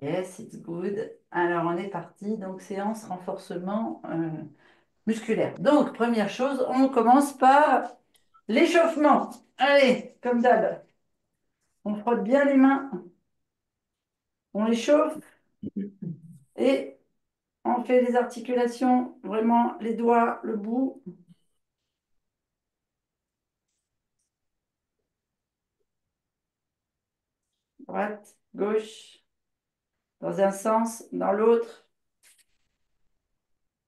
Yes, it's good. Alors, on est parti. Donc, séance renforcement musculaire. Donc, première chose, on commence par l'échauffement. Allez, comme d'hab, on frotte bien les mains, on les chauffe et on fait les articulations, vraiment les doigts, le bout, droite, gauche, dans un sens, dans l'autre.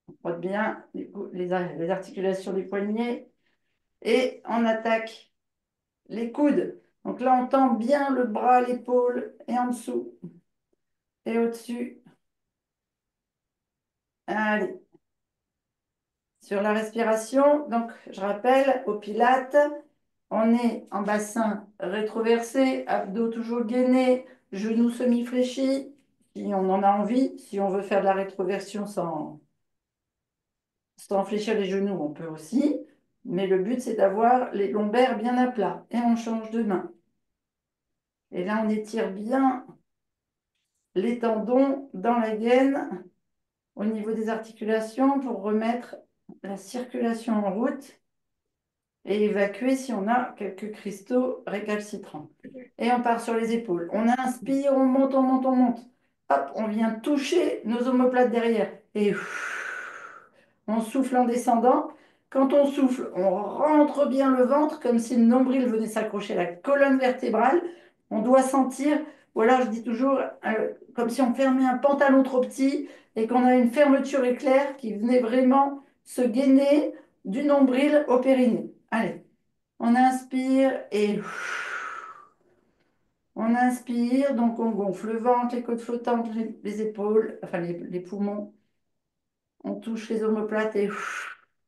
On frotte bien les articulations du poignet et on attaque les coudes. Donc là, on tend bien le bras, l'épaule et en dessous et au-dessus. Allez, sur la respiration, donc je rappelle, au Pilates, on est en bassin rétroversé, abdos toujours gainés, genoux semi-fléchis, si on en a envie. Si on veut faire de la rétroversion sans fléchir les genoux, on peut aussi. Mais le but, c'est d'avoir les lombaires bien à plat. Et on change de main. Et là, on étire bien les tendons dans la gaine au niveau des articulations pour remettre la circulation en route et évacuer si on a quelques cristaux récalcitrants. Et on part sur les épaules. On inspire, on monte, on monte, on monte. Hop, on vient toucher nos omoplates derrière. Et on souffle en descendant. Quand on souffle, on rentre bien le ventre comme si le nombril venait s'accrocher à la colonne vertébrale. On doit sentir, voilà, je dis toujours, comme si on fermait un pantalon trop petit et qu'on a une fermeture éclair qui venait vraiment se gainer du nombril au périnée. Allez, on inspire et on inspire, donc on gonfle le ventre, les côtes flottantes, les épaules, enfin les poumons. On touche les omoplates et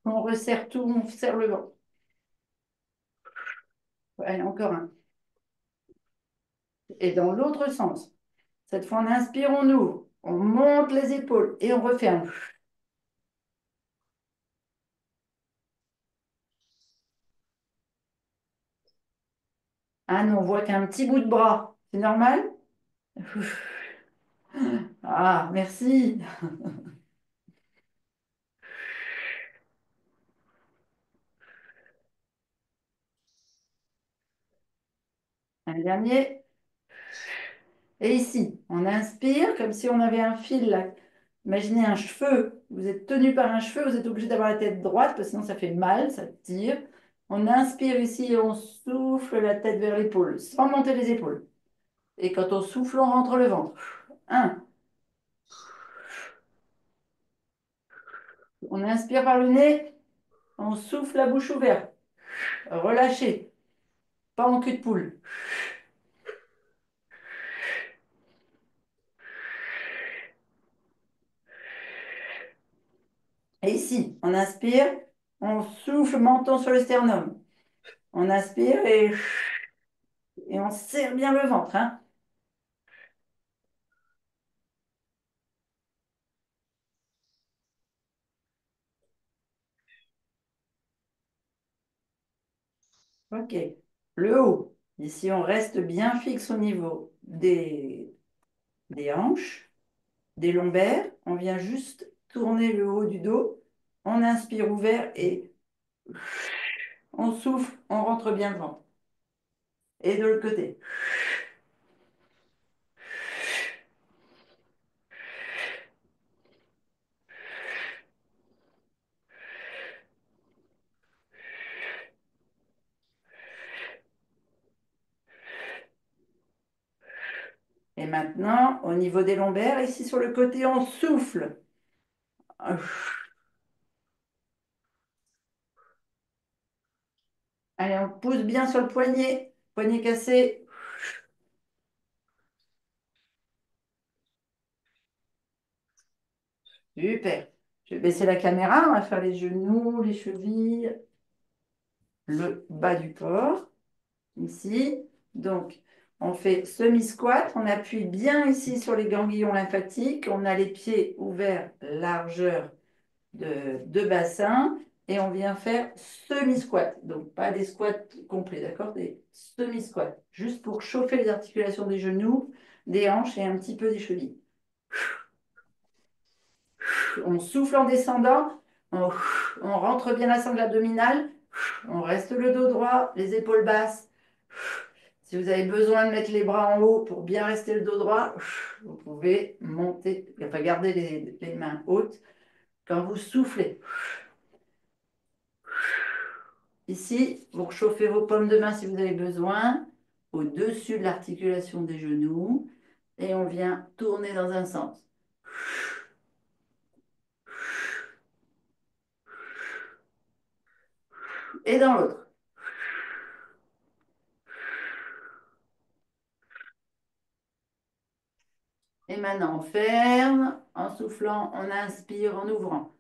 on resserre tout, on serre le ventre. Allez, encore un. Et dans l'autre sens. Cette fois, on inspire, on ouvre, on monte les épaules et on referme. Ah non, on voit qu'un petit bout de bras. C'est normal? Ah, merci. Un dernier. Et ici, on inspire comme si on avait un fil là. Imaginez un cheveu. Vous êtes tenu par un cheveu, vous êtes obligé d'avoir la tête droite parce que sinon ça fait mal, ça tire. On inspire ici et on souffle la tête vers l'épaule sans monter les épaules. Et quand on souffle, on rentre le ventre. Un. On inspire par le nez, on souffle la bouche ouverte. Relâchez, pas en cul de poule. Et ici, on inspire, on souffle menton sur le sternum. On inspire et on serre bien le ventre, hein. Ok. Le haut. Ici, on reste bien fixe au niveau des hanches, des lombaires. On vient juste tourner le haut du dos. On inspire ouvert et on souffle, on rentre bien le ventre. Et de l'autre côté. Et maintenant, au niveau des lombaires, ici sur le côté, on souffle. Allez, on pousse bien sur le poignet. Poignet cassé. Super. Je vais baisser la caméra. On va faire les genoux, les chevilles, le bas du corps. Ici. Donc, on fait semi-squat. On appuie bien ici sur les ganglions lymphatiques. On a les pieds ouverts, largeur de bassin. Et on vient faire semi-squat. Donc, pas des squats complets, d'accord? Des semi-squats. Juste pour chauffer les articulations des genoux, des hanches et un petit peu des chevilles. On souffle en descendant, on, on rentre bien la sangle abdominale, on reste le dos droit, les épaules basses. Si vous avez besoin de mettre les bras en haut pour bien rester le dos droit, vous pouvez monter, enfin garder les mains hautes quand vous soufflez. Ici, vous réchauffez vos paumes de main si vous avez besoin, au-dessus de l'articulation des genoux, et on vient tourner dans un sens. Et dans l'autre. Et maintenant, on ferme. En soufflant, on inspire en ouvrant.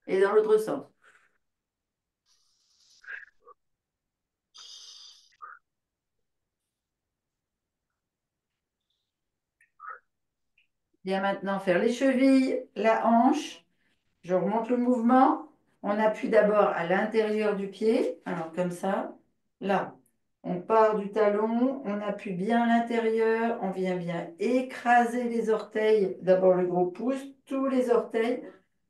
Et dans l'autre sens. Bien maintenant, faire les chevilles, la hanche. Je remonte le mouvement. On appuie d'abord à l'intérieur du pied. Alors comme ça. Là, on part du talon. On appuie bien à l'intérieur. On vient bien écraser les orteils. D'abord le gros pouce, tous les orteils.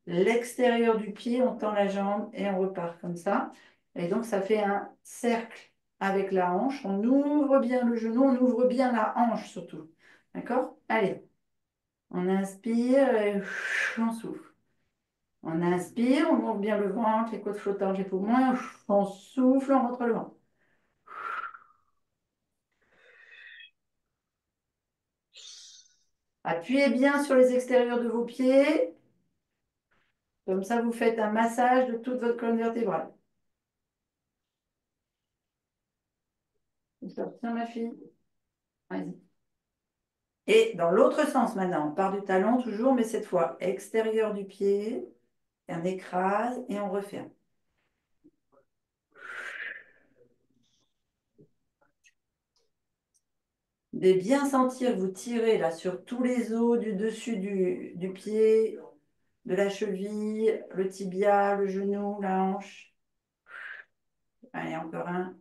L'extérieur du pied, on tend la jambe et on repart comme ça. Et donc, ça fait un cercle avec la hanche. On ouvre bien le genou, on ouvre bien la hanche surtout. D'accord? Allez, on inspire et on souffle. On inspire, on ouvre bien le ventre, les côtes flottantes, les poumons. On souffle, on rentre le ventre. Appuyez bien sur les extérieurs de vos pieds. Comme ça, vous faites un massage de toute votre colonne vertébrale. Tiens, ma fille. Vas-y. Et dans l'autre sens maintenant, on part du talon toujours, mais cette fois extérieur du pied, et on écrase et on referme. De bien sentir que vous tirez là sur tous les os du dessus du pied, de la cheville, le tibia, le genou, la hanche. Allez, encore un.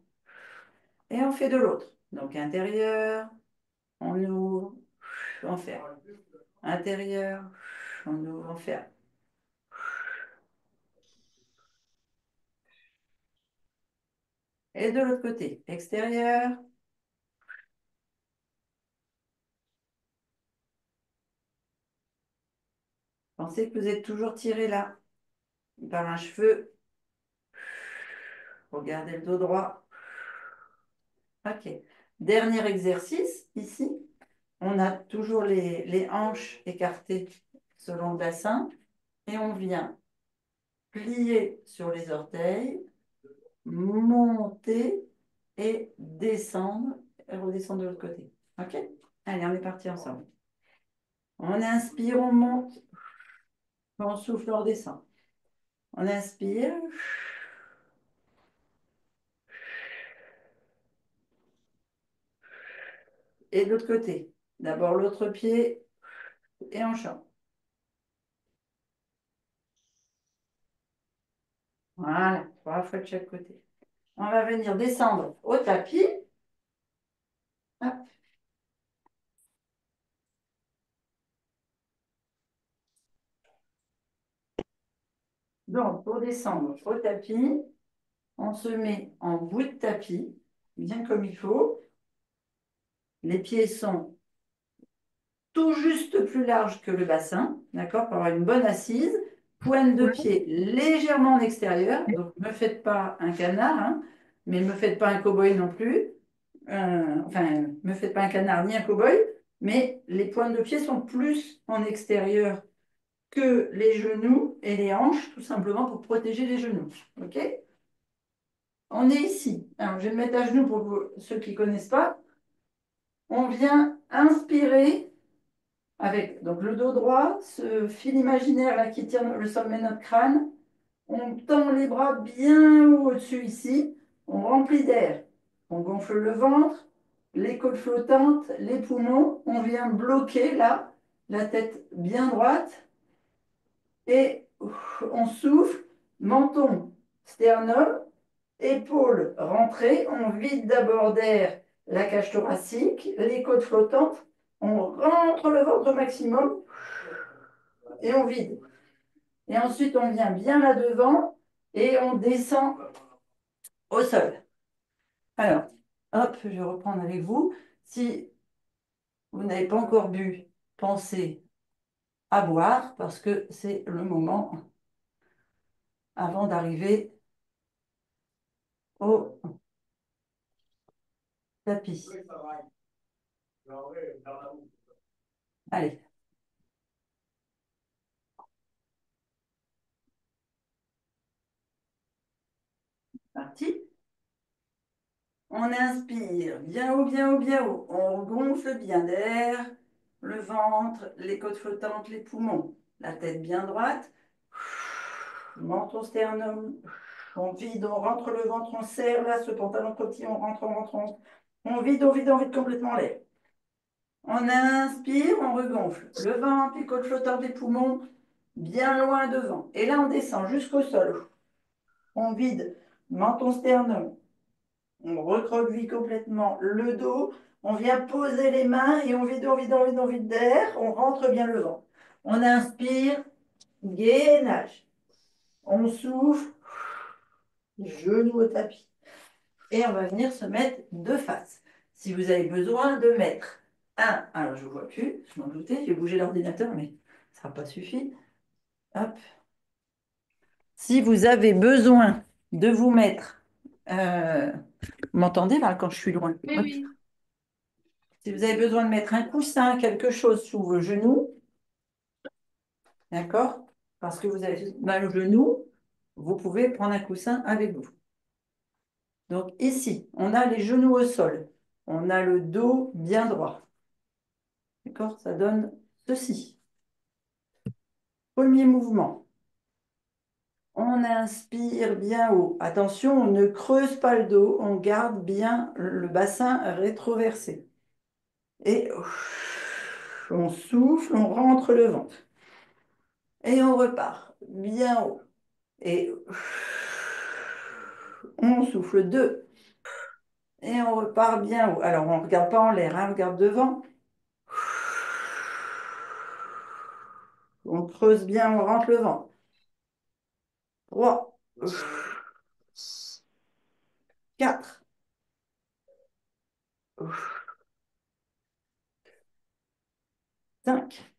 Et on fait de l'autre. Donc intérieur, on ouvre, on ferme. Intérieur, on ouvre, on ferme. Et de l'autre côté, extérieur. Pensez que vous êtes toujours tiré là par un cheveu. Regardez le dos droit. Ok. Dernier exercice, ici. On a toujours les hanches écartées selon le bassin. Et on vient plier sur les orteils, monter et descendre. Et redescendre de l'autre côté. Ok? Allez, on est parti ensemble. On inspire, on monte. On souffle, on redescend. On inspire. Et de l'autre côté. D'abord l'autre pied et on chante. Voilà, 3 fois de chaque côté. On va venir descendre au tapis. Hop. Donc, pour descendre au tapis, on se met en bout de tapis, bien comme il faut. Les pieds sont tout juste plus larges que le bassin, d'accord, pour avoir une bonne assise. Pointe de pied légèrement en extérieur. Donc, ne me faites pas un canard, hein, mais ne me faites pas un cow-boy non plus. Enfin, ne me faites pas un canard ni un cow-boy, mais les pointes de pied sont plus en extérieur que les genoux et les hanches, tout simplement pour protéger les genoux. OK? On est ici. Alors, je vais me mettre à genoux pour ceux qui ne connaissent pas. On vient inspirer avec donc, le dos droit, ce fil imaginaire là, qui tire le sommet de notre crâne. On tend les bras bien haut au-dessus ici. On remplit d'air. On gonfle le ventre, les côtes flottantes, les poumons. On vient bloquer là, la tête bien droite. Et on souffle, menton sternum, épaules rentrées. On vide d'abord d'air la cage thoracique, les côtes flottantes. On rentre le ventre au maximum et on vide. Et ensuite, on vient bien là devant et on descend au sol. Alors, hop, je vais reprendre avec vous. Si vous n'avez pas encore bu, pensez à boire parce que c'est le moment avant d'arriver au tapis. Allez, parti. On inspire bien haut, bien haut, bien haut. On gonfle bien d'air, le ventre, les côtes flottantes, les poumons. La tête bien droite. Menton, sternum. On vide, on rentre le ventre, on serre là, ce pantalon petit, on rentre, on rentre, on vide, on vide, on vide complètement l'air. On inspire, on regonfle. Le ventre, les côtes flottantes, les poumons, bien loin devant. Et là, on descend jusqu'au sol. On vide menton, sternum. On recroqueville complètement le dos. On vient poser les mains et on vide, on vide, on vide, on vide d'air. On rentre bien le ventre. On inspire, gainage. On souffle, genou au tapis. Et on va venir se mettre de face. Si vous avez besoin de mettre un, alors je ne vois plus, je m'en doutais, j'ai bougé l'ordinateur, mais ça n'a pas suffi. Hop. Si vous avez besoin de vous mettre, vous m'entendez là quand je suis loin? Oui, Hop. oui. Si vous avez besoin de mettre un coussin, quelque chose sous vos genoux, d'accord? Parce que vous avez mal au genou, vous pouvez prendre un coussin avec vous. Donc ici, on a les genoux au sol, on a le dos bien droit. D'accord? Ça donne ceci. Premier mouvement. On inspire bien haut. Attention, on ne creuse pas le dos, on garde bien le bassin rétroversé. Et on souffle, on rentre le ventre. Et on repart bien haut. Et on souffle deux. Et on repart bien haut. Alors, on ne regarde pas en l'air, hein, on regarde devant. On creuse bien, on rentre le ventre. Trois, quatre, cinq,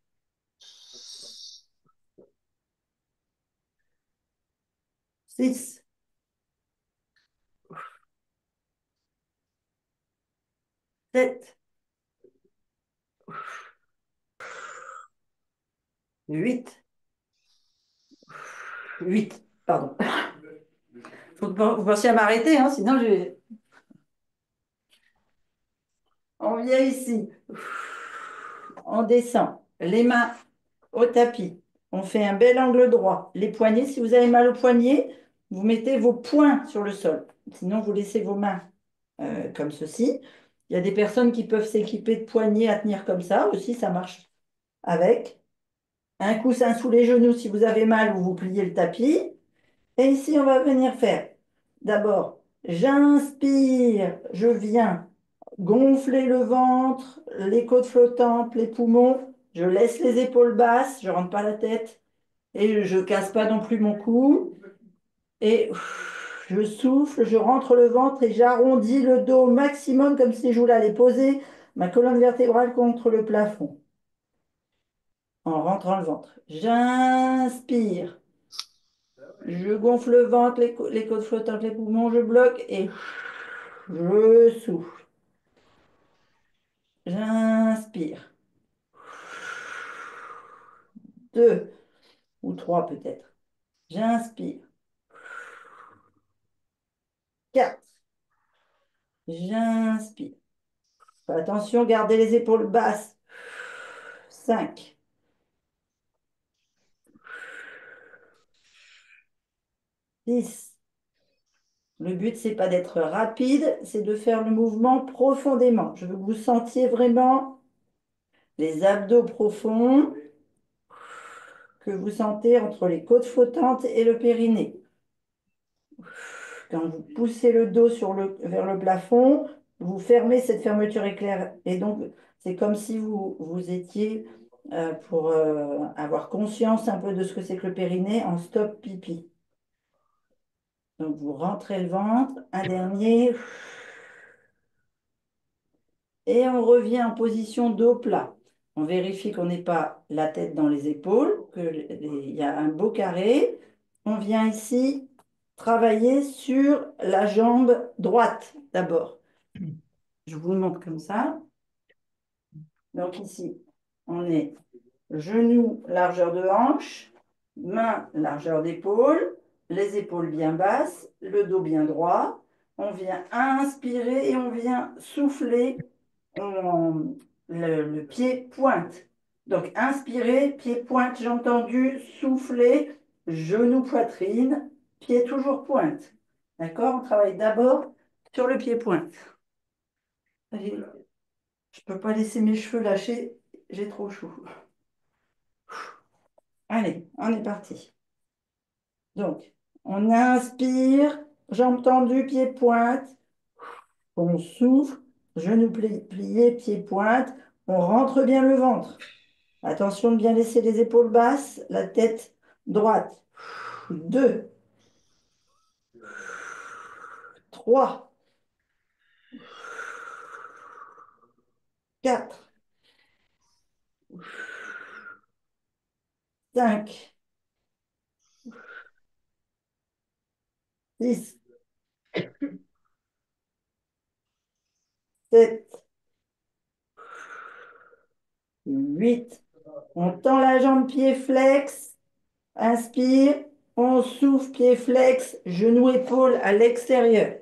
six, sept, huit, huit, pardon. Faut que vous pensiez à m'arrêter, hein, sinon je vais... On vient ici. On descend. Les mains au tapis. On fait un bel angle droit. Les poignets, si vous avez mal aux poignets, vous mettez vos poings sur le sol. Sinon, vous laissez vos mains comme ceci. Il y a des personnes qui peuvent s'équiper de poignets à tenir comme ça aussi, ça marche avec. Un coussin sous les genoux si vous avez mal ou vous pliez le tapis. Et ici, on va venir faire. D'abord, j'inspire, je viens gonfler le ventre, les côtes flottantes, les poumons. Je laisse les épaules basses, je rentre pas la tête et je casse pas non plus mon cou. Et je souffle, je rentre le ventre et j'arrondis le dos au maximum comme si je voulais aller poser ma colonne vertébrale contre le plafond en rentrant le ventre. J'inspire. Je gonfle le ventre, les côtes flottantes, les poumons, je bloque et je souffle. J'inspire. Deux ou trois peut-être. J'inspire. Quatre. J'inspire. Attention, gardez les épaules basses. Cinq. Six. Le but, c'est pas d'être rapide, c'est de faire le mouvement profondément. Je veux que vous sentiez vraiment les abdos profonds que vous sentez entre les côtes flottantes et le périnée. Quand vous poussez le dos vers le plafond, vous fermez cette fermeture éclair. Et donc, c'est comme si vous étiez, pour avoir conscience un peu de ce que c'est que le périnée, en stop pipi. Donc, vous rentrez le ventre, un dernier, et on revient en position dos plat. On vérifie qu'on n'ait pas la tête dans les épaules, qu'il y a un beau carré. On vient ici travailler sur la jambe droite d'abord. Je vous le montre comme ça. Donc ici, on est genou, largeur de hanche, main, largeur d'épaule, les épaules bien basses, le dos bien droit. On vient inspirer et on vient souffler le pied pointe. Donc inspirer, pied pointe, j'ai entendu, souffler, genou, poitrine, pied toujours pointe. D'accord? On travaille d'abord sur le pied pointe. Allez, je ne peux pas laisser mes cheveux lâcher, j'ai trop chaud. Allez, on est parti. Donc, on inspire, jambes tendues, pieds pointe. On souffle, genoux pliés, pieds pointe. On rentre bien le ventre. Attention de bien laisser les épaules basses, la tête droite. 2, 3, 4, 5, 6, 7, 8. On tend la jambe pied flex. Inspire. On souffle pied flex, genou épaule à l'extérieur.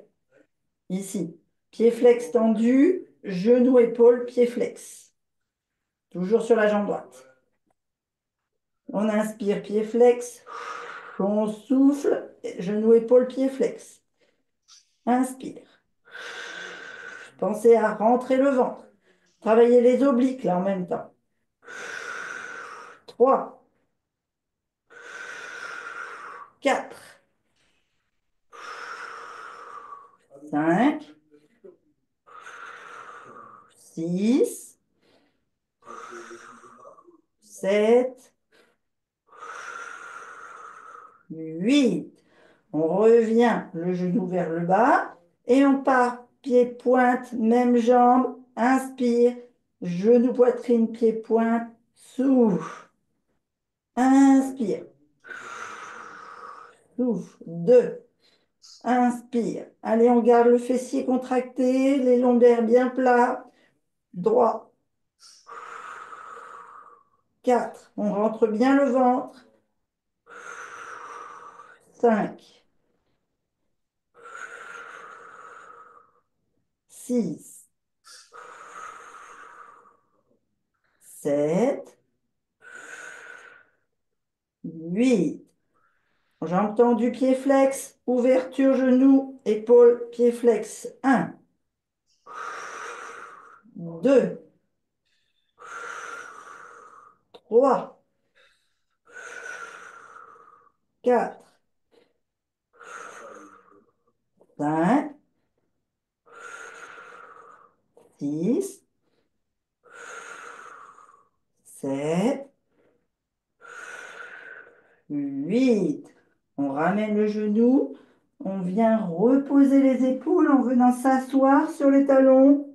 Ici. Pied flex tendu, genou épaule, pied flex. Toujours sur la jambe droite. On inspire, pied flex. On souffle, genou épaule, pied flex. Inspire. Pensez à rentrer le ventre. Travaillez les obliques là en même temps. 3, 4, 5, 6, 7, 8. On revient le genou vers le bas et on part pied pointe, même jambe. Inspire, genou poitrine, pied pointe, souffle. Inspire, souffle. 2. Inspire. Allez, on garde le fessier contracté, les lombaires bien plats. Droit. 4. On rentre bien le ventre. 5, 6, 7, 8. Jambes tendues, pied flex. Ouverture, genou, épaule, pied flex. 1, 2, 3, 4, 5, 6, 7, 8. On ramène le genou. On vient reposer les épaules en venant s'asseoir sur les talons.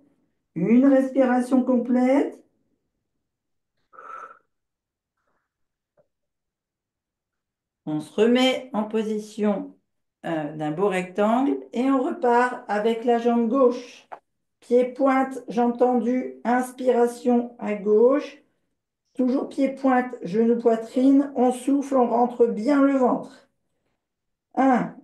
Une respiration complète. On se remet en position d'un beau rectangle et on repart avec la jambe gauche. Pied pointe, jambe tendue, inspiration à gauche. Toujours pied pointe, genou poitrine. On souffle, on rentre bien le ventre. 1,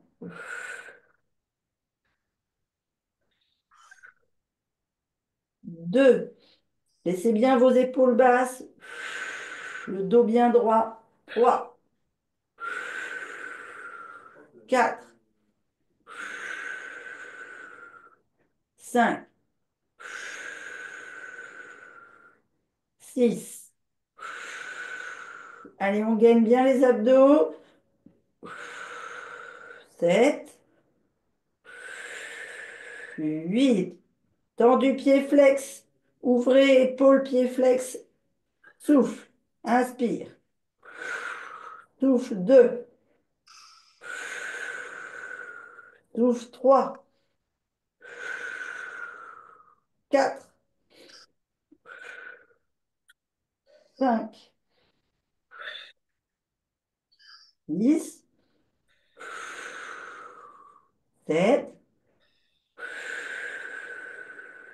2. Laissez bien vos épaules basses. Le dos bien droit. 3, 4, 5, 6. Allez, on gagne bien les abdos. 7. 8. Tendu pied flex. Ouvrez épaule pied flex. Souffle. Inspire. Souffle 2. Souffle 3. 4. 5. 6. 7.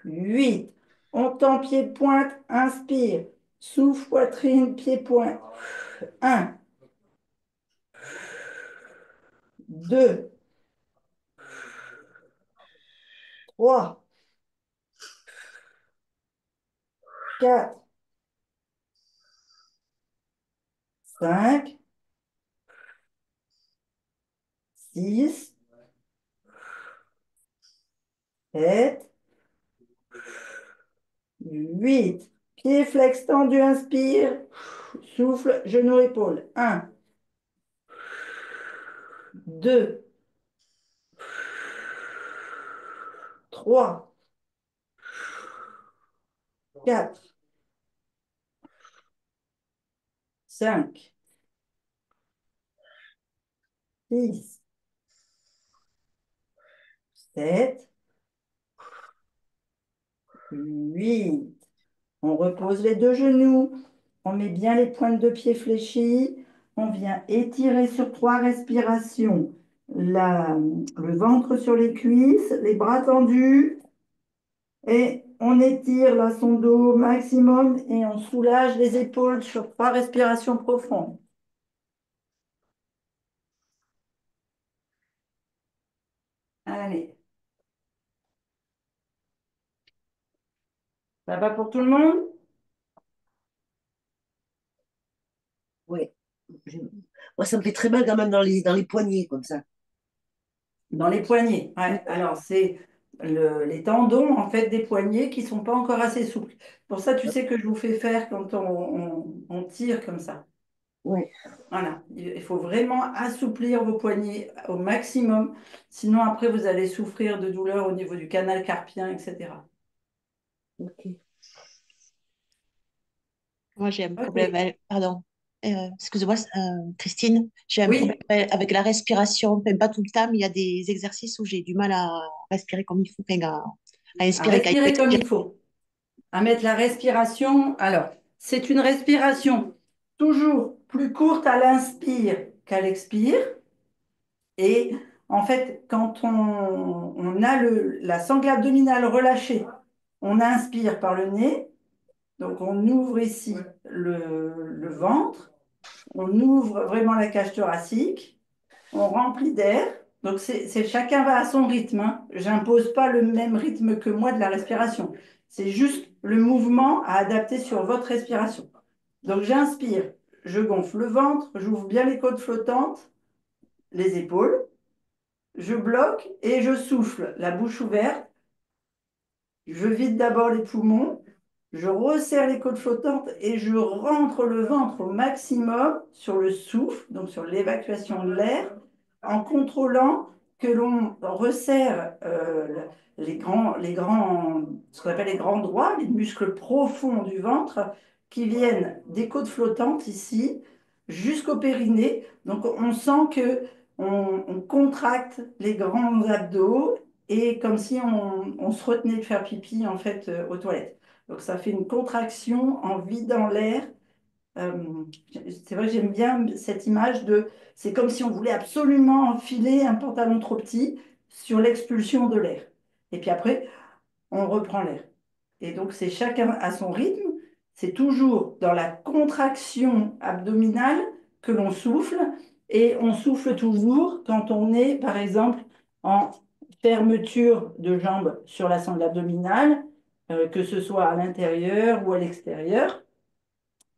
8. On tend pied-pointe, inspire. Souffle, poitrine, pied-pointe. 1, 2, 3, 4, 5, 6, 7, 8. Pied flex tendu, inspire. Souffle, genou, épaule. 1, 2, 3, 4, 5, 6, 7, 8. On repose les deux genoux. On met bien les pointes de pied fléchies. On vient étirer sur 3 respirations. Le ventre sur les cuisses, les bras tendus. Et on étire là son dos au maximum et on soulage les épaules sur 3 respirations profondes. Allez, ça va pour tout le monde? Ouais. J'ai- Moi, ça me fait très mal quand même dans les poignets, comme ça. Dans les poignets. Ouais. Ouais. Alors, c'est les tendons en fait des poignets qui sont pas encore assez souples. Pour ça, tu sais que je vous fais faire quand on tire comme ça. Ouais. Voilà, il faut vraiment assouplir vos poignets au maximum, sinon après vous allez souffrir de douleurs au niveau du canal carpien, etc. Ok. Moi, j'ai un problème, Ok. pardon, excusez-moi, Christine, j'ai un problème Oui, avec la respiration, enfin, pas tout le temps, mais il y a des exercices où j'ai du mal à respirer comme il faut, enfin, à à inspirer quand il faut respirer comme expirer. il faut, à mettre la respiration. Alors, c'est une respiration toujours plus courte à l'inspire qu'à l'expire. Et en fait, quand on a la sangle abdominale relâchée, on inspire par le nez. Donc, on ouvre ici le ventre. On ouvre vraiment la cage thoracique, on remplit d'air. Donc, chacun va à son rythme, hein. J'impose pas le même rythme que moi de la respiration. C'est juste le mouvement à adapter sur votre respiration. Donc, j'inspire, je gonfle le ventre, j'ouvre bien les côtes flottantes, les épaules, je bloque et je souffle, la bouche ouverte. Je vide d'abord les poumons, je resserre les côtes flottantes et je rentre le ventre au maximum sur le souffle, donc sur l'évacuation de l'air, en contrôlant que l'on resserre ce qu'on appelle les grands droits, les muscles profonds du ventre, qui viennent des côtes flottantes ici jusqu'au périnée. Donc on sent que on contracte les grands abdos et comme si on se retenait de faire pipi en fait aux toilettes. Donc ça fait une contraction en vidant l'air. Euh, c'est vrai que j'aime bien cette image c'est comme si on voulait absolument enfiler un pantalon trop petit sur l'expulsion de l'air. Et puis après, on reprend l'air. Et donc, c'est chacun à son rythme. C'est toujours dans la contraction abdominale que l'on souffle. Et on souffle toujours quand on est, par exemple, en fermeture de jambes sur la sangle abdominale, que ce soit à l'intérieur ou à l'extérieur.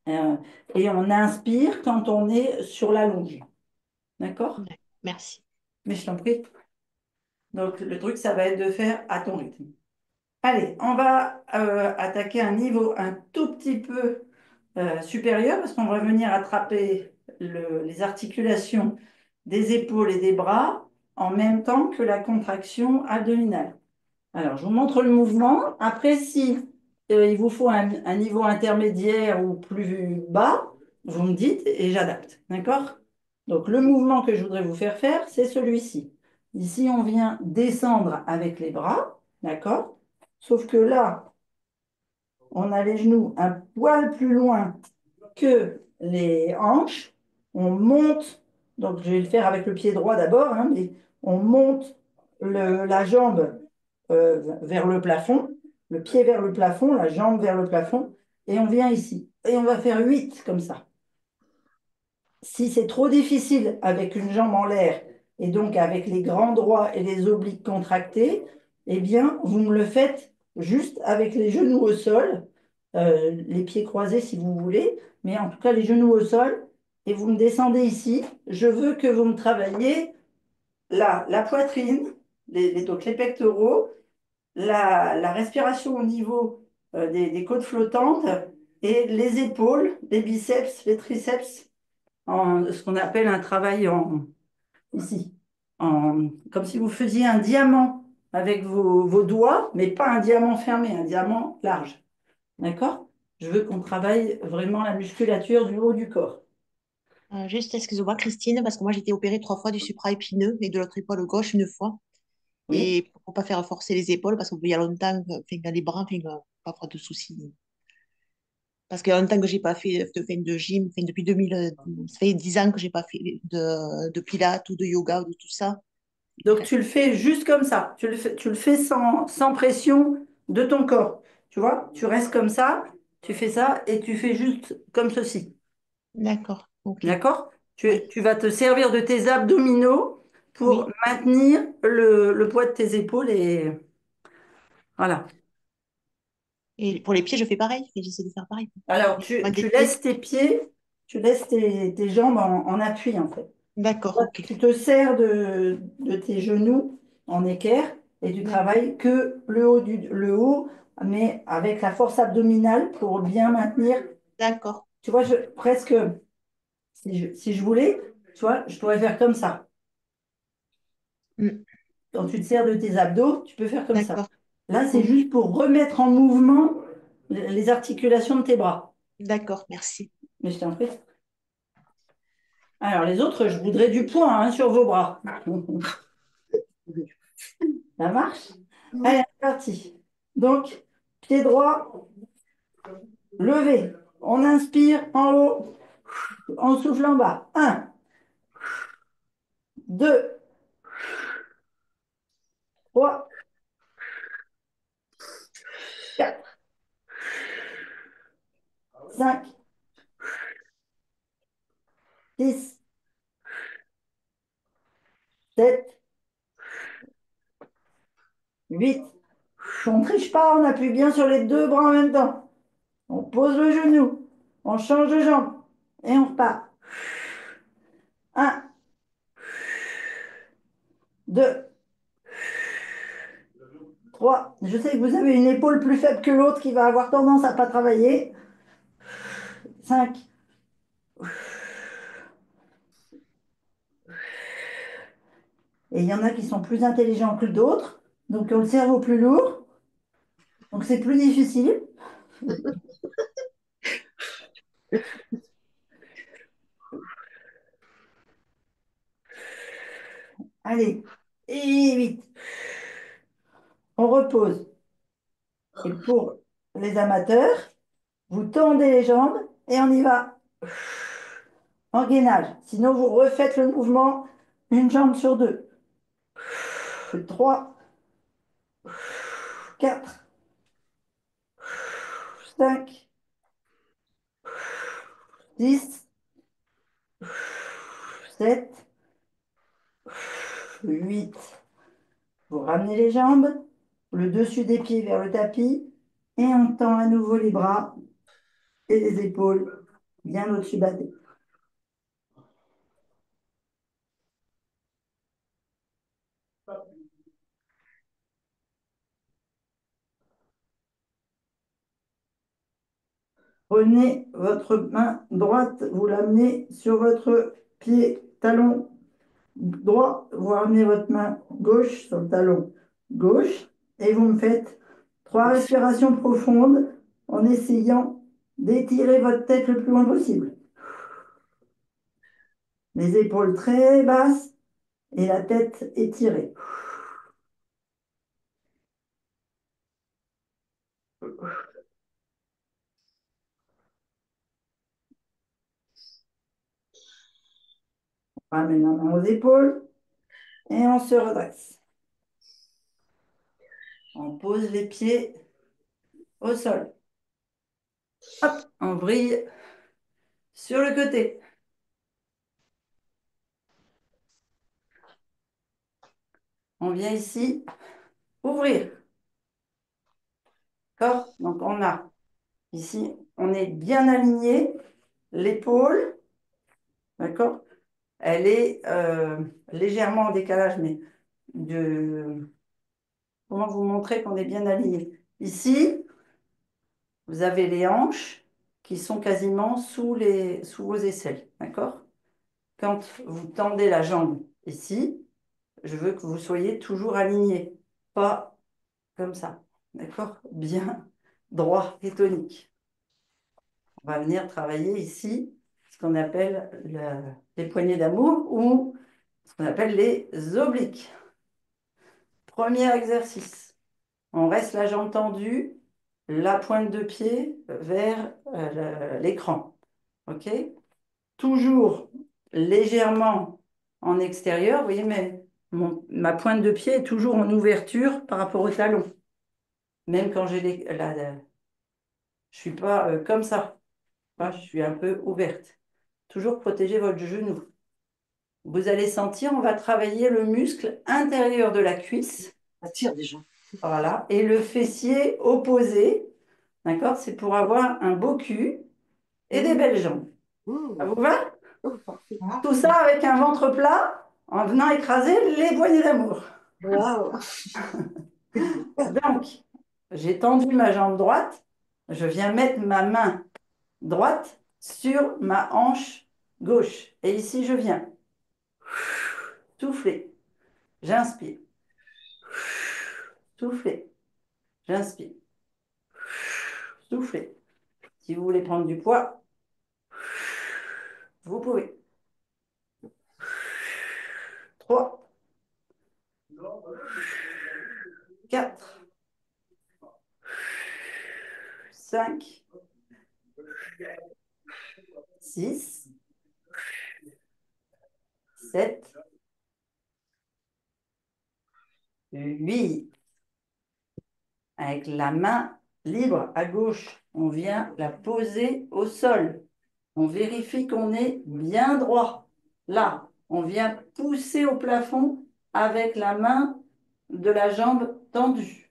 Euh, et on inspire quand on est sur la longe. D'accord? Ouais, merci. Mais je t'en prie. Donc, le truc, ça va être de faire à ton rythme. Allez, on va attaquer un niveau un tout petit peu supérieur parce qu'on va venir attraper les articulations des épaules et des bras en même temps que la contraction abdominale. Alors, je vous montre le mouvement. Après, si il vous faut un niveau intermédiaire ou plus bas, vous me dites et j'adapte. D'accord? Donc, le mouvement que je voudrais vous faire faire, c'est celui-ci. Ici, on vient descendre avec les bras. D'accord? Sauf que là, on a les genoux un poil plus loin que les hanches. On monte, donc je vais le faire avec le pied droit d'abord, hein, mais on monte la jambe vers le plafond, le pied vers le plafond, la jambe vers le plafond, et on vient ici. Et on va faire 8 comme ça. Si c'est trop difficile avec une jambe en l'air et donc avec les grands droits et les obliques contractés, eh bien, vous me le faites juste avec les genoux au sol, les pieds croisés si vous voulez, mais en tout cas les genoux au sol, et vous me descendez ici. Je veux que vous me travailliez là, la poitrine, donc les pectoraux, la respiration au niveau des côtes flottantes et les épaules, les biceps, les triceps ce qu'on appelle un travail ici, comme si vous faisiez un diamant avec vos doigts, mais pas un diamant fermé, un diamant large. D'accord? Je veux qu'on travaille vraiment la musculature du haut du corps. Juste, excuse-moi, Christine, parce que moi, j'ai été opérée 3 fois du supraépineux et de l'autre épaule gauche une fois. Oui? Et pour pas faire forcer les épaules, parce qu'il y a longtemps, enfin, les bras, enfin, pas avoir de soucis. Parce qu'il y a longtemps que j'ai pas fait de gym, enfin, depuis 2000, ça fait 10 ans que j'ai pas fait de pilates ou de yoga ou de tout ça. Donc tu le fais juste comme ça. Tu le fais sans pression de ton corps. Tu vois? Tu restes comme ça, tu fais ça et tu fais juste comme ceci. D'accord, ok. D'accord? Oui, Tu vas te servir de tes abdominaux pour oui. maintenir le poids de tes épaules et voilà. Et pour les pieds, je fais pareil. Et j'essaie de faire pareil. Alors, Les points des tu pieds. laisses tes pieds, tu laisses tes jambes en appui en fait. D'accord, Là, ok. tu te sers de tes genoux en équerre et tu D'accord. travailles que le haut, mais avec la force abdominale pour bien maintenir. D'accord. Tu vois, presque, si je voulais, tu vois, je pourrais faire comme ça. Mm. Quand tu te sers de tes abdos, tu peux faire comme ça. D'accord. Là, c'est Ok. juste pour remettre en mouvement les articulations de tes bras. D'accord, merci. Mais je t'en prie. Alors, les autres, je voudrais du poids hein, sur vos bras. Ça marche? Allez, Oui. c'est parti. Donc, pied droit, levé. On inspire en haut, on souffle en bas. Un, 2, 3, 4, 5, 6, 7, 8. On ne triche pas, on appuie bien sur les deux bras en même temps. On pose le genou, on change de jambe et on repart. Un, 2, 3. Je sais que vous avez une épaule plus faible que l'autre qui va avoir tendance à ne pas travailler. 5. Et il y en a qui sont plus intelligents que d'autres, donc qui ont le cerveau plus lourd, donc c'est plus difficile. Allez, et 8. On repose. Et pour les amateurs, vous tendez les jambes et on y va en gainage. Sinon, vous refaites le mouvement une jambe sur deux. 3, 4, 5, 6, 7, 8. Vous ramenez les jambes, le dessus des pieds vers le tapis et on tend à nouveau les bras et les épaules bien au-dessus de la tête. Prenez votre main droite, vous l'amenez sur votre pied talon droit, vous ramenez votre main gauche sur le talon gauche Et vous me faites 3 respirations profondes en essayant d'étirer votre tête le plus loin possible. Les épaules très basses et la tête étirée. On ramène la main aux épaules et on se redresse. On pose les pieds au sol. Hop, on brille sur le côté. On vient ici ouvrir. D'accord? Donc on a ici, on est bien aligné. L'épaule, d'accord? Elle est légèrement en décalage, mais comment vous montrer qu'on est bien aligné? Ici, vous avez les hanches qui sont quasiment sous vos aisselles, d'accord? Quand vous tendez la jambe ici, je veux que vous soyez toujours aligné, pas comme ça, d'accord? Bien droit et tonique. On va venir travailler ici ce qu'on appelle les poignées d'amour ou ce qu'on appelle les obliques. Premier exercice. On reste la jambe tendue, la pointe de pied vers l'écran. OK? Toujours légèrement en extérieur. Vous voyez, mais ma pointe de pied est toujours en ouverture par rapport au talon. Même quand j'ai je suis pas comme ça. Enfin, je suis un peu ouverte. Toujours protéger votre genou. Vous allez sentir, on va travailler le muscle intérieur de la cuisse. Ça tire déjà. Voilà. Et le fessier opposé. D'accord? C'est pour avoir un beau cul et des belles jambes. Ça vous va? Oh, parfait. Tout ça avec un ventre plat en venant écraser les poignées d'amour. Waouh. Donc, j'ai tendu ma jambe droite. Je viens mettre ma main droite sur ma hanche gauche. Et ici, je viens souffler. J'inspire. Souffler. J'inspire. Souffler. Si vous voulez prendre du poids, vous pouvez. 3, 4, 5, 6, 7, 8. Avec la main libre à gauche, on vient la poser au sol. On vérifie qu'on est bien droit. Là, on vient pousser au plafond avec la main de la jambe tendue.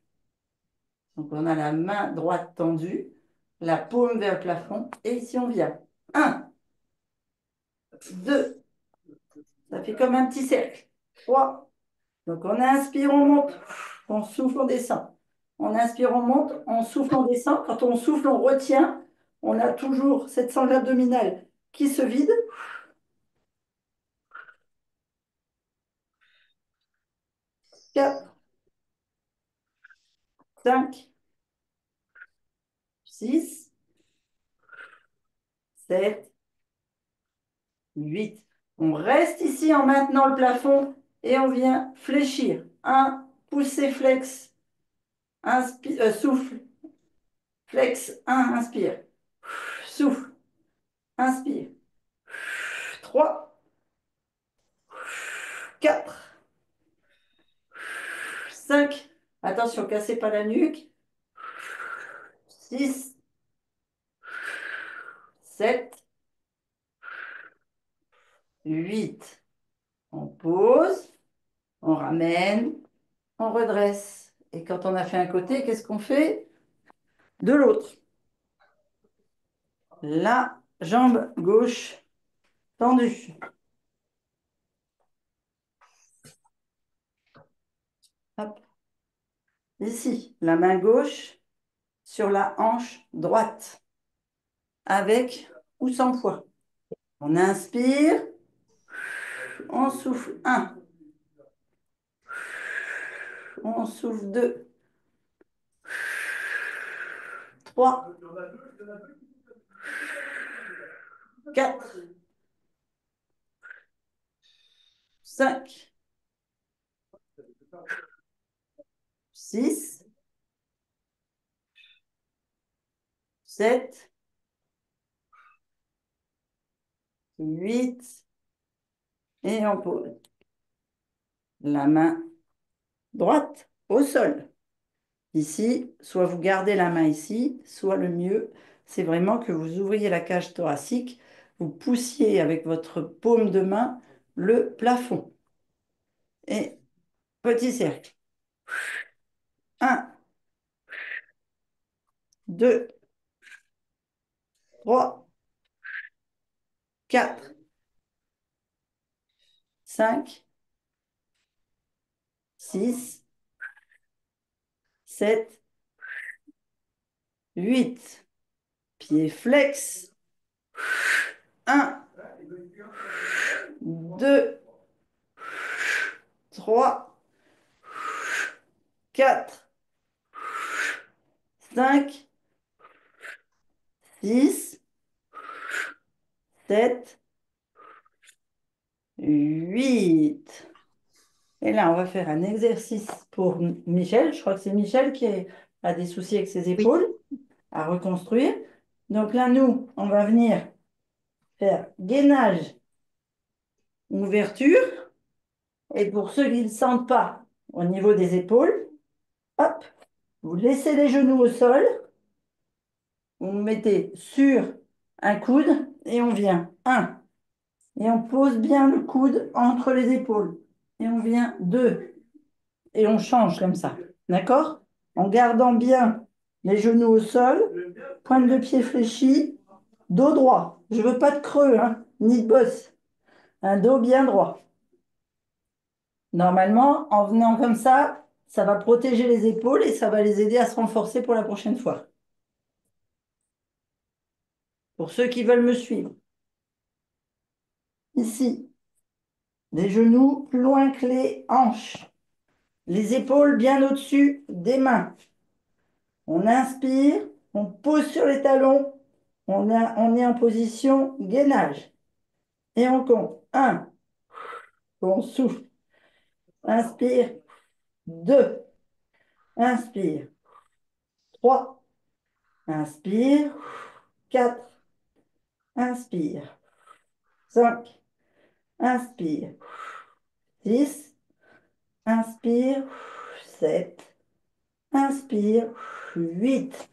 Donc, on a la main droite tendue, la paume vers le plafond. Et ici, on vient. 1, 2, ça fait comme un petit cercle. 3. Donc, on inspire, on monte. On souffle, on descend. On inspire, on monte. On souffle, on descend. Quand on souffle, on retient. On a toujours cette sangle abdominale qui se vide. 4, 5, 6, 7, 8. On reste ici en maintenant le plafond et on vient fléchir. 1, pousser, flex. Souffle. Flex. 1, inspire. Souffle. Inspire. 3, 4, 5. Attention, cassez pas la nuque. 6, 7, 8. On pose, on ramène, on redresse. Et quand on a fait un côté, qu'est-ce qu'on fait? De l'autre. La jambe gauche tendue. Hop. Ici, la main gauche sur la hanche droite, avec ou sans poids. On inspire, on souffle 1, on souffle 2, 3, 4, 5, 6, 7, 8, et on pose la main droite au sol. Ici, soit vous gardez la main ici, soit le mieux, c'est vraiment que vous ouvriez la cage thoracique, vous poussiez avec votre paume de main le plafond. Et petit cercle. 1, 2, 3, 4, 5, 6, 7, 8. Pied flex. 1, 2, 3, 4, 5, 6, 7, 8. Et là, on va faire un exercice pour Michel. Je crois que c'est Michel qui a des soucis avec ses Oui, épaules à reconstruire. Donc là, nous, on va venir faire gainage, ouverture. Et pour ceux qui ne sentent pas au niveau des épaules, hop, vous laissez les genoux au sol, vous vous mettez sur un coude et on vient. Un. Et on pose bien le coude entre les épaules. Et on vient. Deux. Et on change comme ça. D'accord? En gardant bien les genoux au sol, pointe de pied fléchie, dos droit. Je veux pas de creux, hein, ni de bosse. Un dos bien droit. Normalement, en venant comme ça va protéger les épaules et ça va les aider à se renforcer pour la prochaine fois. Pour ceux qui veulent me suivre. Ici, les genoux plus loin que les hanches. Les épaules bien au-dessus des mains. On inspire, on pose sur les talons, on est en position gainage. Et on compte. Un, on souffle. Inspire. Deux, inspire. Trois, inspire. Quatre, inspire. 5, inspire. 6, inspire. 7, inspire. 8.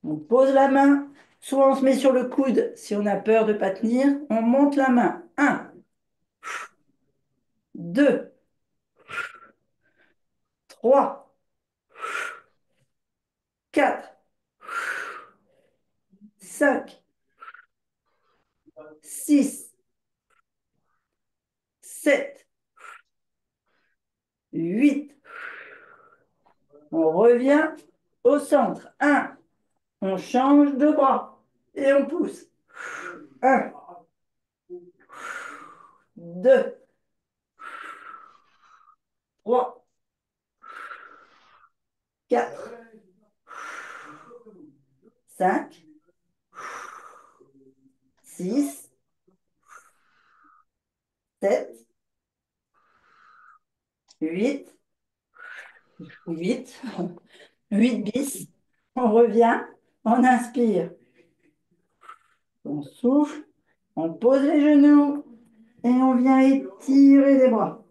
On pose la main. Soit on se met sur le coude si on a peur de ne pas tenir. On monte la main. 1, 2, 3, 4, 5, 6, 7, 8. On revient au centre. 1, on change de bras et on pousse. 1, 2, 3, 4, 5, 6, 7, 8, 8, 8 bis. On revient, on inspire, on souffle, on pose les genoux et on vient étirer les bras.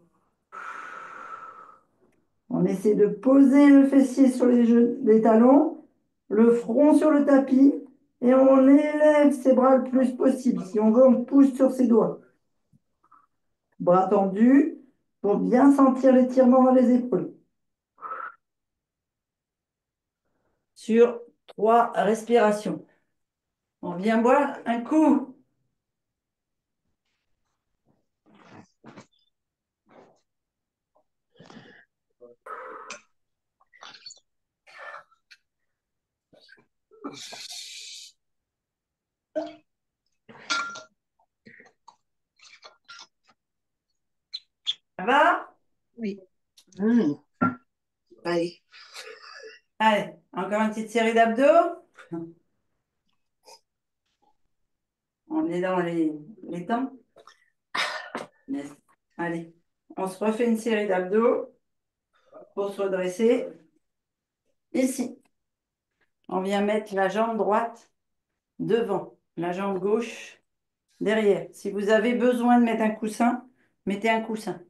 On essaie de poser le fessier sur les talons, le front sur le tapis et on élève ses bras le plus possible. Si on veut, on pousse sur ses doigts. Bras tendus pour bien sentir l'étirement dans les épaules. Sur 3 respirations. On vient boire un coup. Ça va? oui. Mmh. Allez. Allez, encore une petite série d'abdos. On est dans les temps? Yes. Allez, on se refait une série d'abdos pour se redresser. Ici, on vient mettre la jambe droite devant, la jambe gauche derrière. Si vous avez besoin de mettre un coussin, mettez un coussin.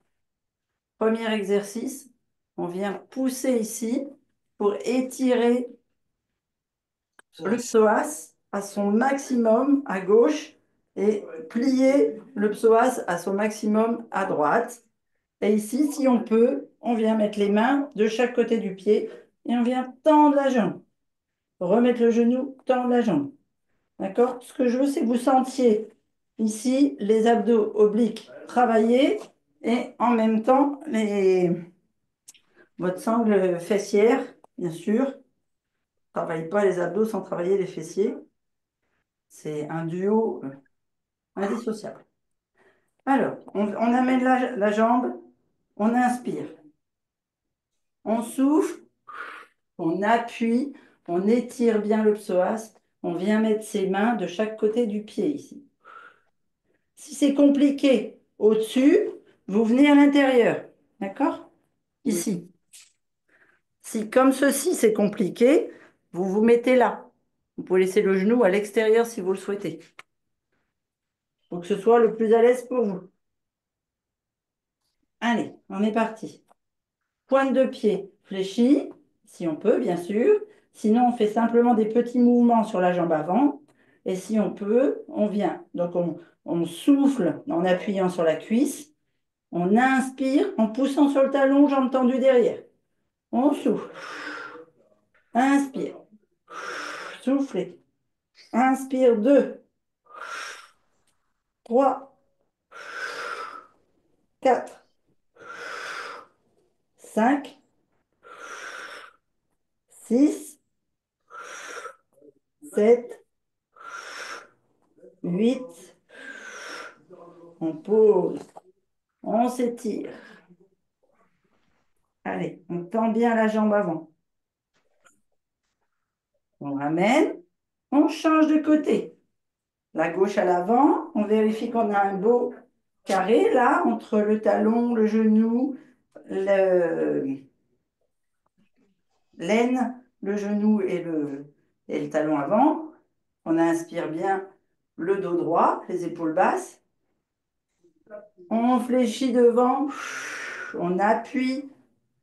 Premier exercice, on vient pousser ici pour étirer le psoas à son maximum à gauche et plier le psoas à son maximum à droite. Et ici, si on peut, on vient mettre les mains de chaque côté du pied et on vient tendre la jambe. Remettre le genou, tendre la jambe. D'accord? Ce que je veux, c'est que vous sentiez ici les abdos obliques travailler et en même temps votre sangle fessière, bien sûr. Travaille pas les abdos sans travailler les fessiers. C'est un duo indissociable. Alors, on amène la jambe, on inspire, on souffle, on appuie, on étire bien le psoas, on vient mettre ses mains de chaque côté du pied ici. Si c'est compliqué au-dessus, vous venez à l'intérieur, d'accord? Ici. Si comme ceci c'est compliqué, vous vous mettez là. Vous pouvez laisser le genou à l'extérieur si vous le souhaitez. Pour que ce soit le plus à l'aise pour vous. Allez, on est parti. Pointe de pied fléchie, si on peut, bien sûr. Sinon, on fait simplement des petits mouvements sur la jambe avant. Et si on peut, on vient. Donc, on souffle en appuyant sur la cuisse. On inspire en poussant sur le talon, jambe tendue derrière. On souffle. Inspire. Soufflez. Inspire 2, 3, 4, 5, 6, 7, 8. On pose. On s'étire. Allez, on tend bien la jambe avant. On ramène. On change de côté. La gauche à l'avant. On vérifie qu'on a un beau carré là entre le talon, le genou, l'aine, le genou et le talon avant. On inspire bien le dos droit, les épaules basses. On fléchit devant, on appuie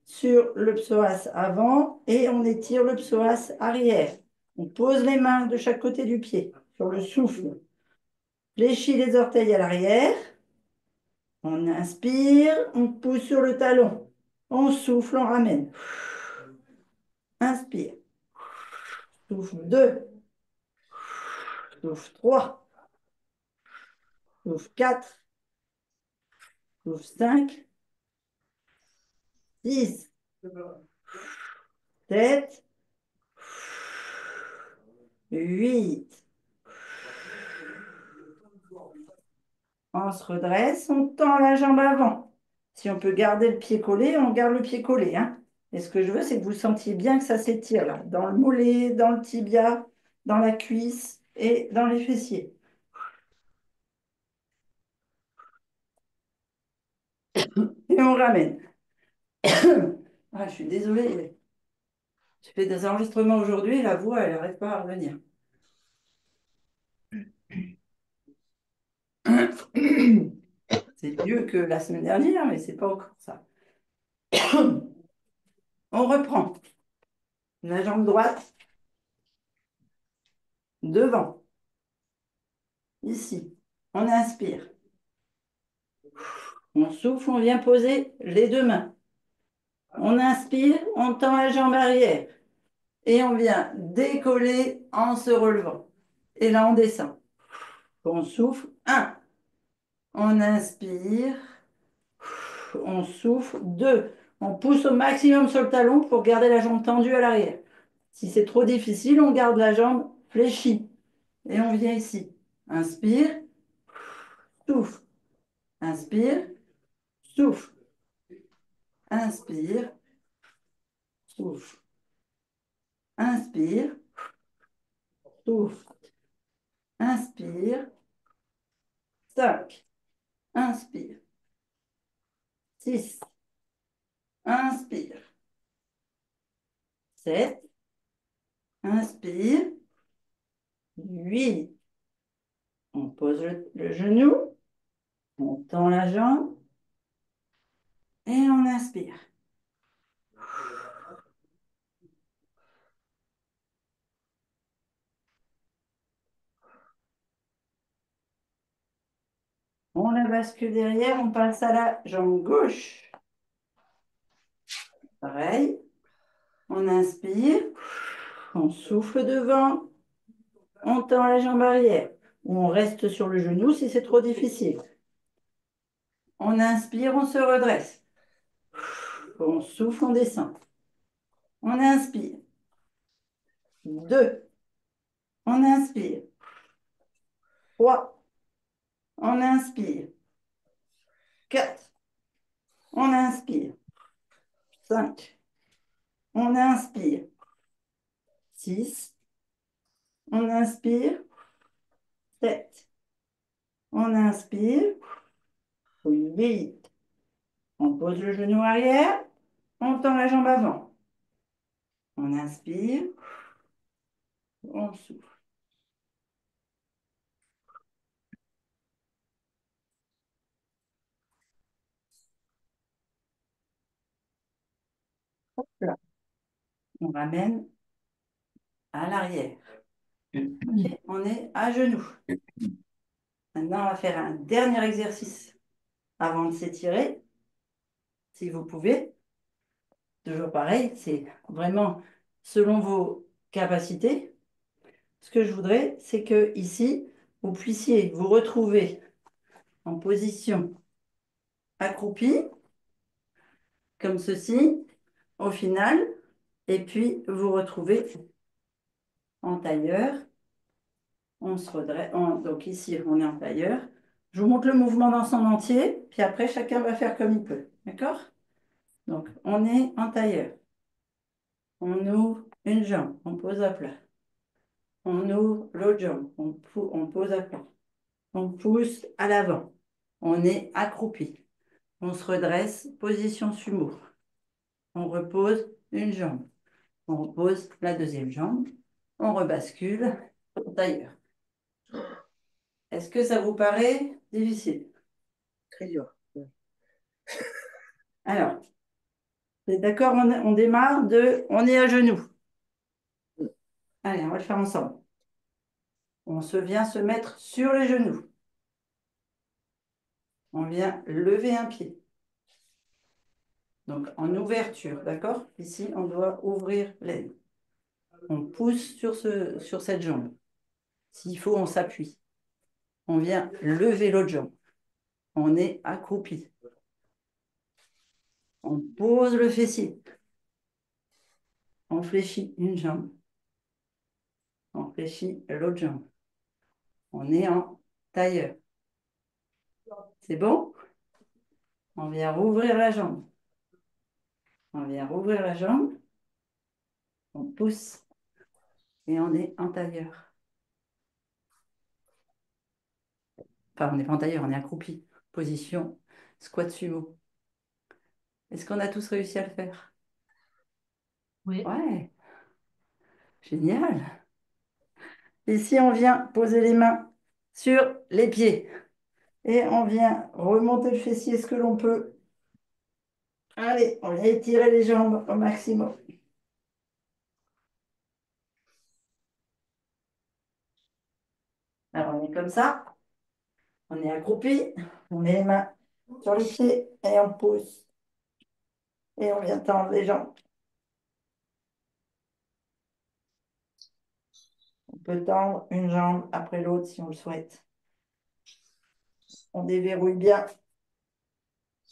sur le psoas avant et on étire le psoas arrière. On pose les mains de chaque côté du pied sur le souffle. Fléchit les orteils à l'arrière. On inspire, on pousse sur le talon. On souffle, on ramène. Inspire. Souffle 2. Souffle 3. Souffle 4. Souffle 5. 6. 7. 8. On se redresse, on tend la jambe avant. Si on peut garder le pied collé, on garde le pied collé, hein. Et ce que je veux, c'est que vous sentiez bien que ça s'étire là, dans le mollet, dans le tibia, dans la cuisse et dans les fessiers. Et on ramène. Ah, je suis désolée. J'ai fait des enregistrements aujourd'hui et la voix, elle n'arrête pas à revenir. C'est mieux que la semaine dernière, mais c'est pas encore ça. On reprend. La jambe droite devant. Ici. On inspire. On souffle, on vient poser les deux mains. On inspire, on tend la jambe arrière. Et on vient décoller en se relevant. Et là, on descend. On souffle. 1. On inspire. On souffle. 2. On pousse au maximum sur le talon pour garder la jambe tendue à l'arrière. Si c'est trop difficile, on garde la jambe fléchie. Et on vient ici. Inspire. Souffle. Inspire. Souffle. Inspire. Souffle. Inspire. souffle. Inspire. 5. Inspire. 6. Inspire. 7. Inspire. 8. On pose le genou. On tend la jambe. Et on inspire. On la bascule derrière. On passe à la jambe gauche. Pareil. On inspire. On souffle devant. On tend la jambe arrière. Ou on reste sur le genou si c'est trop difficile. On inspire, on se redresse. On souffle, on descend. On inspire. 2. On inspire. 3. On inspire. 4. On inspire. 5. On inspire. 6. On inspire. 7. On inspire. 8. On pose le genou arrière. On tend la jambe avant. On inspire. On souffle. Hop là. On ramène à l'arrière. Ok, on est à genoux. Maintenant, on va faire un dernier exercice avant de s'étirer, si vous pouvez. Toujours pareil, c'est vraiment selon vos capacités. Ce que je voudrais, c'est que ici, vous puissiez vous retrouver en position accroupie, comme ceci, au final, et puis vous retrouvez en tailleur. On se redresse. Donc ici, on est en tailleur. Je vous montre le mouvement dans son entier, puis après, chacun va faire comme il peut. D'accord? Donc, on est en tailleur. On ouvre une jambe, on pose à plat. On ouvre l'autre jambe, on pose à plat. On pousse à l'avant. On est accroupi. On se redresse, position sumo. On repose une jambe. On repose la deuxième jambe. On rebascule en tailleur. Est-ce que ça vous paraît difficile? Très dur. Alors, vous êtes d'accord, on démarre on est à genoux. Allez, on va le faire ensemble. On se vient se mettre sur les genoux. On vient lever un pied. Donc, en ouverture, d'accord? Ici, on doit ouvrir l'aine. On pousse sur cette jambe. S'il faut, on s'appuie. On vient lever l'autre jambe. On est accroupi. On pose le fessier. On fléchit une jambe. On fléchit l'autre jambe. On est en tailleur. C'est bon? On vient rouvrir la jambe. On vient rouvrir la jambe. On pousse. Et on est en tailleur. Enfin, on n'est pas en tailleur, on est accroupi. Position squat sumo. Est-ce qu'on a tous réussi à le faire? Oui. Ouais, génial. Ici, on vient poser les mains sur les pieds. Et on vient remonter le fessier ce que l'on peut. Allez, on vient étirer les jambes au maximum. Alors, on est comme ça. On est accroupi. On met les mains sur les pieds et on pousse. Et on vient tendre les jambes. On peut tendre une jambe après l'autre si on le souhaite. On déverrouille bien.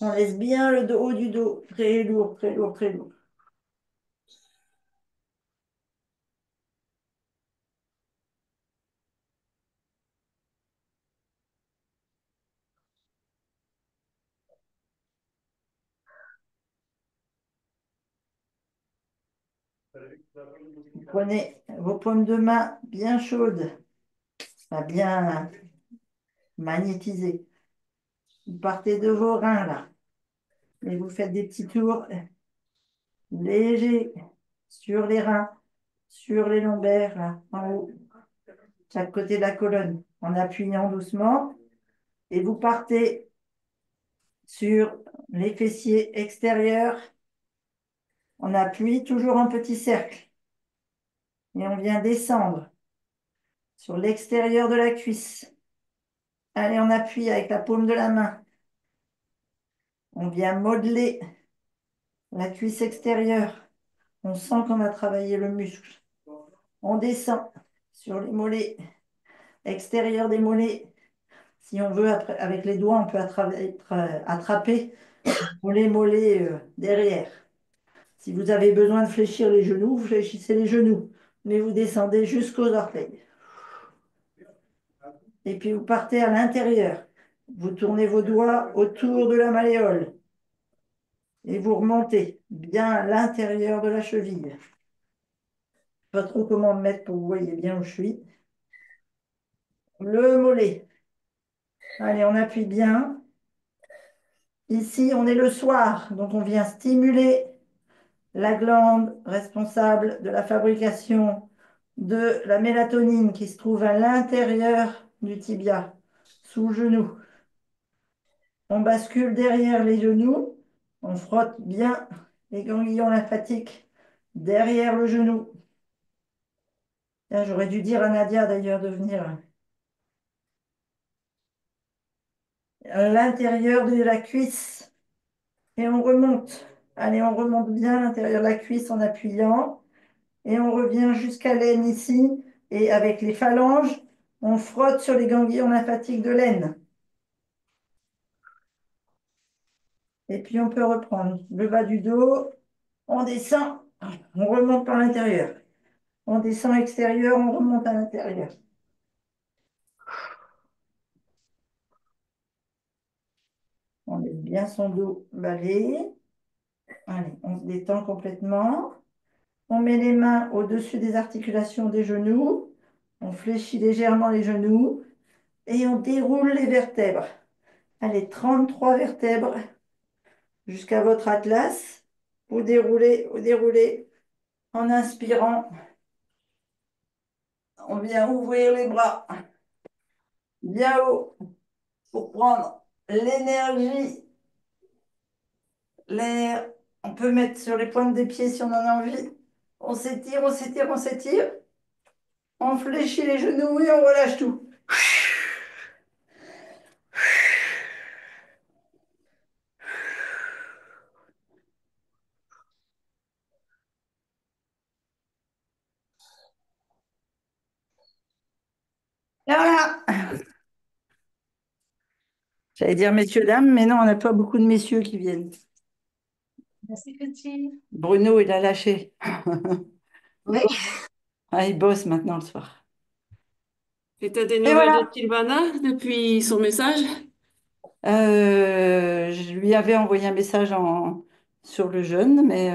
On laisse bien le haut du dos. Très lourd, très lourd, très lourd. Vous prenez vos paumes de main bien chaudes, enfin, bien magnétisées. Vous partez de vos reins là et vous faites des petits tours légers sur les reins, sur les lombaires, là, en haut, chaque côté de la colonne, en appuyant doucement. Et vous partez sur les fessiers extérieurs. On appuie toujours en petit cercle. Et on vient descendre sur l'extérieur de la cuisse. Allez, on appuie avec la paume de la main. On vient modeler la cuisse extérieure. On sent qu'on a travaillé le muscle. On descend sur les mollets, extérieurs des mollets. Si on veut, après, avec les doigts, on peut attraper pour les mollets derrière. Si vous avez besoin de fléchir les genoux, vous fléchissez les genoux, mais vous descendez jusqu'aux orteils. Et puis vous partez à l'intérieur. Vous tournez vos doigts autour de la malléole et vous remontez bien à l'intérieur de la cheville. Pas trop comment me mettre pour que vous voyez bien où je suis. Le mollet. Allez, on appuie bien. Ici, on est le soir, donc on vient stimuler la glande responsable de la fabrication de la mélatonine qui se trouve à l'intérieur du tibia, sous le genou. On bascule derrière les genoux, on frotte bien les ganglions lymphatiques derrière le genou. Là, j'aurais dû dire à Nadia d'ailleurs de venir à l'intérieur de la cuisse et on remonte. Allez, on remonte bien à l'intérieur de la cuisse en appuyant. Et on revient jusqu'à l'aine ici. Et avec les phalanges, on frotte sur les ganglions lymphatiques de l'aine. Et puis on peut reprendre le bas du dos. On descend, on remonte par l'intérieur. On descend extérieur, on remonte à l'intérieur. On laisse bien son dos balayé. Allez, on se détend complètement. On met les mains au-dessus des articulations des genoux. On fléchit légèrement les genoux. Et on déroule les vertèbres. Allez, 33 vertèbres jusqu'à votre atlas. Vous déroulez en inspirant. On vient ouvrir les bras bien haut pour prendre l'énergie, l'air. On peut mettre sur les pointes des pieds si on en a envie. On s'étire, on s'étire, on s'étire. On fléchit les genoux et on relâche tout. Et voilà. J'allais dire messieurs, dames, mais non, on n'a pas beaucoup de messieurs qui viennent. Merci, Christine. Bruno, il a lâché. Oui. Ah, il bosse maintenant le soir. Et t'as des Et nouvelles de voilà. Sylvana depuis son message? Je lui avais envoyé un message sur le jeûne, mais